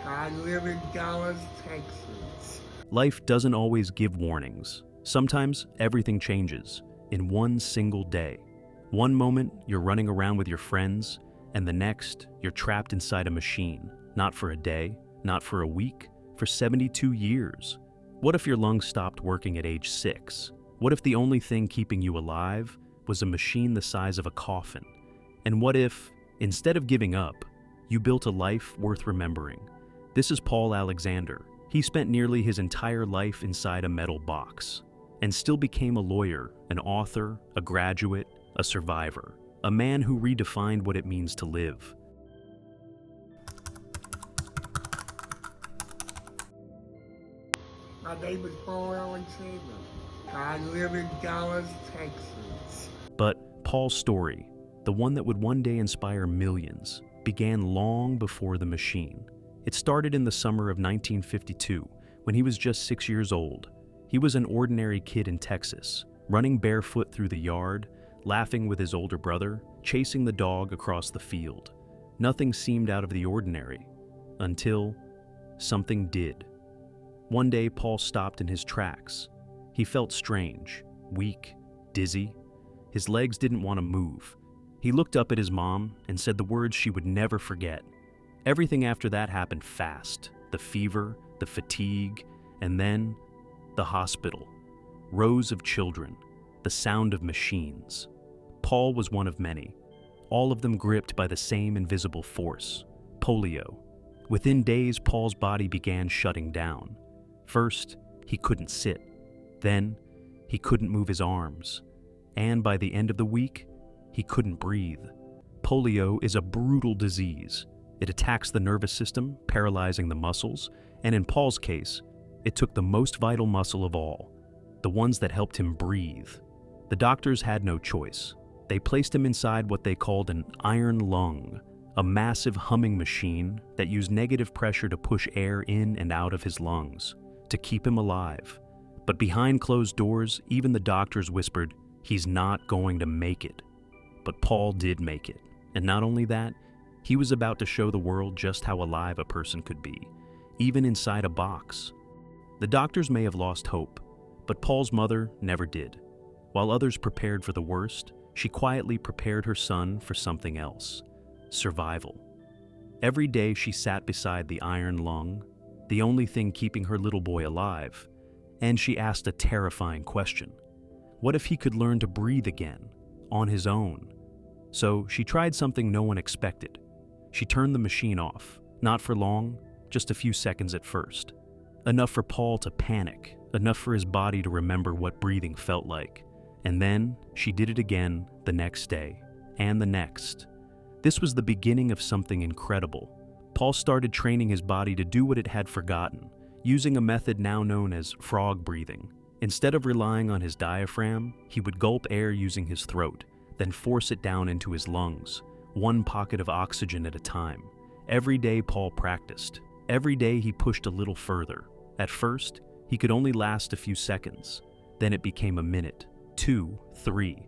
I live in Dallas, Texas. Life doesn't always give warnings. Sometimes everything changes in one single day. One moment you're running around with your friends, and the next you're trapped inside a machine, not for a day, not for a week, for 72 years. What if your lungs stopped working at age 6? What if the only thing keeping you alive was a machine the size of a coffin? And what if, instead of giving up, you built a life worth remembering? This is Paul Alexander. He spent nearly his entire life inside a metal box and still became a lawyer, an author, a graduate, a survivor, a man who redefined what it means to live. My name is Paul Alexander. I live in Dallas, Texas. But Paul's story, the one that would one day inspire millions, began long before the machine. It started in the summer of 1952, when he was just 6 years old. He was an ordinary kid in Texas, running barefoot through the yard, laughing with his older brother, chasing the dog across the field. Nothing seemed out of the ordinary, until something did. One day, Paul stopped in his tracks. He felt strange, weak, dizzy. His legs didn't want to move. He looked up at his mom and said the words she would never forget. Everything after that happened fast. The fever, the fatigue, and then the hospital. Rows of children, the sound of machines. Paul was one of many, all of them gripped by the same invisible force, polio. Within days, Paul's body began shutting down. First, he couldn't sit. Then, he couldn't move his arms. And by the end of the week, he couldn't breathe. Polio is a brutal disease. It attacks the nervous system, paralyzing the muscles, and in Paul's case, it took the most vital muscle of all, the ones that helped him breathe. The doctors had no choice. They placed him inside what they called an iron lung, a massive humming machine that used negative pressure to push air in and out of his lungs, to keep him alive. But behind closed doors, even the doctors whispered, "He's not going to make it." But Paul did make it. And not only that, he was about to show the world just how alive a person could be, even inside a box. The doctors may have lost hope, but Paul's mother never did. While others prepared for the worst, she quietly prepared her son for something else: survival. Every day she sat beside the iron lung, the only thing keeping her little boy alive, and she asked a terrifying question. What if he could learn to breathe again, on his own? So she tried something no one expected. She turned the machine off, not for long, just a few seconds at first. Enough for Paul to panic, enough for his body to remember what breathing felt like. And then she did it again the next day, and the next. This was the beginning of something incredible. Paul started training his body to do what it had forgotten, using a method now known as frog breathing. Instead of relying on his diaphragm, he would gulp air using his throat, then force it down into his lungs, one pocket of oxygen at a time. Every day Paul practiced. Every day he pushed a little further. At first, he could only last a few seconds. Then it became a minute, 2, 3.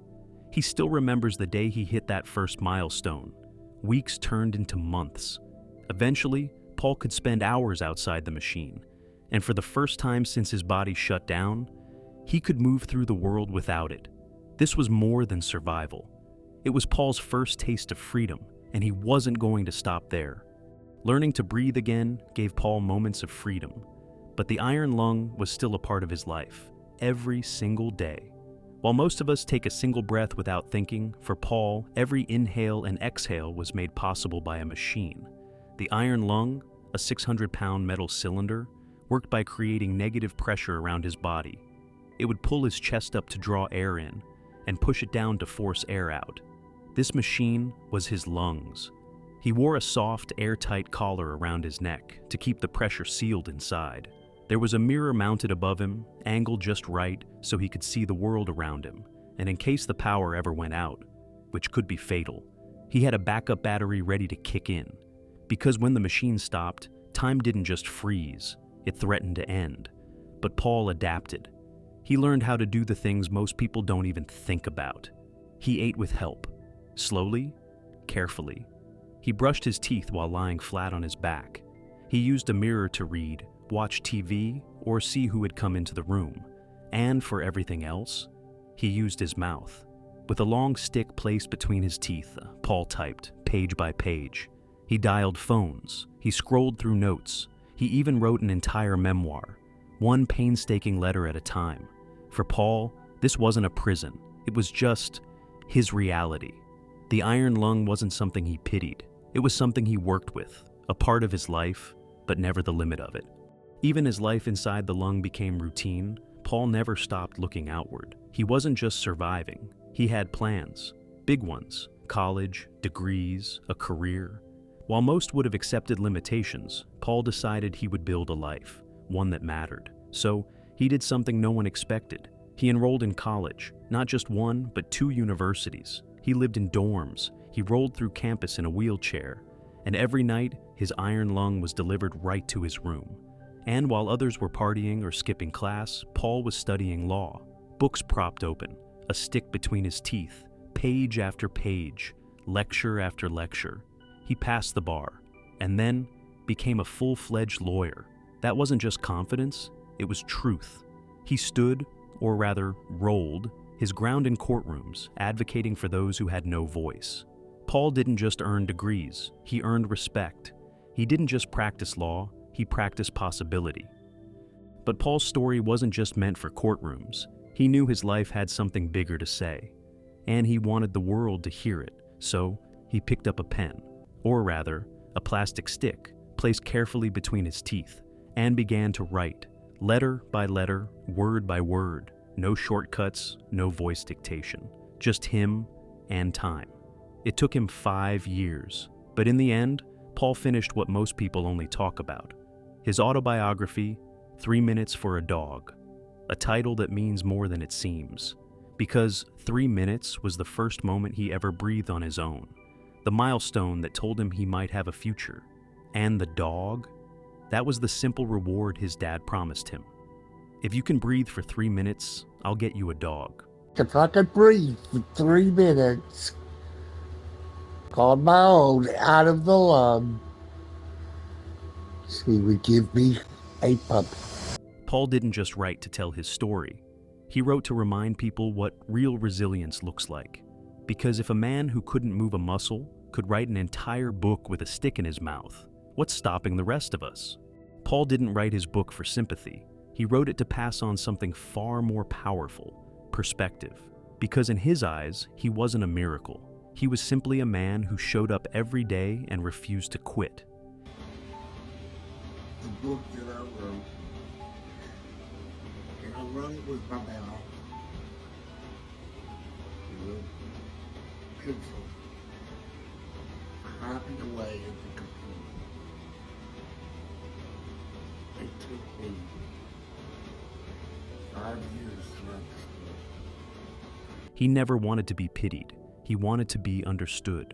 He still remembers the day he hit that first milestone. Weeks turned into months. Eventually, Paul could spend hours outside the machine. And for the first time since his body shut down, he could move through the world without it. This was more than survival. It was Paul's first taste of freedom, and he wasn't going to stop there. Learning to breathe again gave Paul moments of freedom, but the iron lung was still a part of his life, every single day. While most of us take a single breath without thinking, for Paul, every inhale and exhale was made possible by a machine. The iron lung, a 600-pound metal cylinder, worked by creating negative pressure around his body. It would pull his chest up to draw air in, and push it down to force air out. This machine was his lungs. He wore a soft, airtight collar around his neck to keep the pressure sealed inside. There was a mirror mounted above him, angled just right so he could see the world around him, and in case the power ever went out, which could be fatal, he had a backup battery ready to kick in. Because when the machine stopped, time didn't just freeze, it threatened to end. But Paul adapted. He learned how to do the things most people don't even think about. He ate with help, slowly, carefully. He brushed his teeth while lying flat on his back. He used a mirror to read, watch TV, or see who had come into the room. And for everything else, he used his mouth. With a long stick placed between his teeth, Paul typed, page by page. He dialed phones. He scrolled through notes. He even wrote an entire memoir, one painstaking letter at a time. For Paul, this wasn't a prison. It was just his reality. The iron lung wasn't something he pitied. It was something he worked with, a part of his life, but never the limit of it. Even as life inside the lung became routine, Paul never stopped looking outward. He wasn't just surviving. He had plans, big ones, college, degrees, a career. While most would have accepted limitations, Paul decided he would build a life, one that mattered. So he did something no one expected. He enrolled in college, not just one, but 2 universities. He lived in dorms. He rolled through campus in a wheelchair. And every night, his iron lung was delivered right to his room. And while others were partying or skipping class, Paul was studying law. Books propped open, a stick between his teeth, page after page, lecture after lecture. He passed the bar, and then became a full-fledged lawyer. That wasn't just confidence, it was truth. He stood, or rather rolled, his ground in courtrooms, advocating for those who had no voice. Paul didn't just earn degrees, he earned respect. He didn't just practice law, he practiced possibility. But Paul's story wasn't just meant for courtrooms. He knew his life had something bigger to say, and he wanted the world to hear it. So he picked up a pen, or rather, a plastic stick, placed carefully between his teeth, and began to write, letter by letter, word by word. No shortcuts, no voice dictation, just him and time. It took him 5 years, but in the end, Paul finished what most people only talk about. His autobiography, 3 Minutes for a Dog, a title that means more than it seems, because 3 minutes was the first moment he ever breathed on his own, the milestone that told him he might have a future. And the dog, that was the simple reward his dad promised him. If you can breathe for 3 minutes, I'll get you a dog. If I could breathe for 3 minutes, called my own out of the lung, he would give me a puppy. Paul didn't just write to tell his story. He wrote to remind people what real resilience looks like. Because if a man who couldn't move a muscle could write an entire book with a stick in his mouth, what's stopping the rest of us? Paul didn't write his book for sympathy. He wrote it to pass on something far more powerful, perspective. Because in his eyes, he wasn't a miracle. He was simply a man who showed up every day and refused to quit. The book that I wrote, and I wrote it with my mouth. It was pencil, typing away at the computer. It took me 5 years to write this book. He never wanted to be pitied. He wanted to be understood.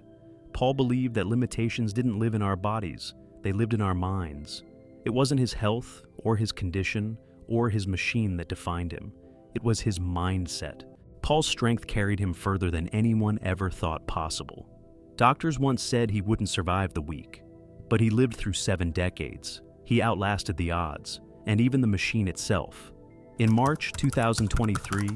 Paul believed that limitations didn't live in our bodies, they lived in our minds. It wasn't his health, or his condition, or his machine that defined him. It was his mindset. Paul's strength carried him further than anyone ever thought possible. Doctors once said he wouldn't survive the week, but he lived through 7 decades. He outlasted the odds, and even the machine itself. In March 2023,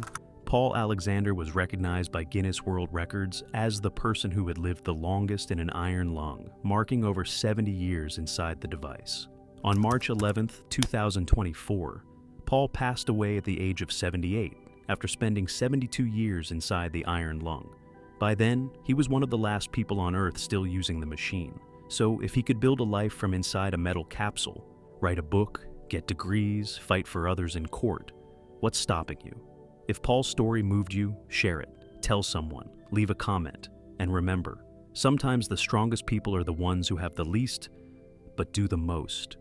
Paul Alexander was recognized by Guinness World Records as the person who had lived the longest in an iron lung, marking over 70 years inside the device. On March 11, 2024, Paul passed away at the age of 78 after spending 72 years inside the iron lung. By then, he was one of the last people on Earth still using the machine. So if he could build a life from inside a metal capsule, write a book, get degrees, fight for others in court, what's stopping you? If Paul's story moved you, share it, tell someone, leave a comment, and remember, sometimes the strongest people are the ones who have the least, but do the most.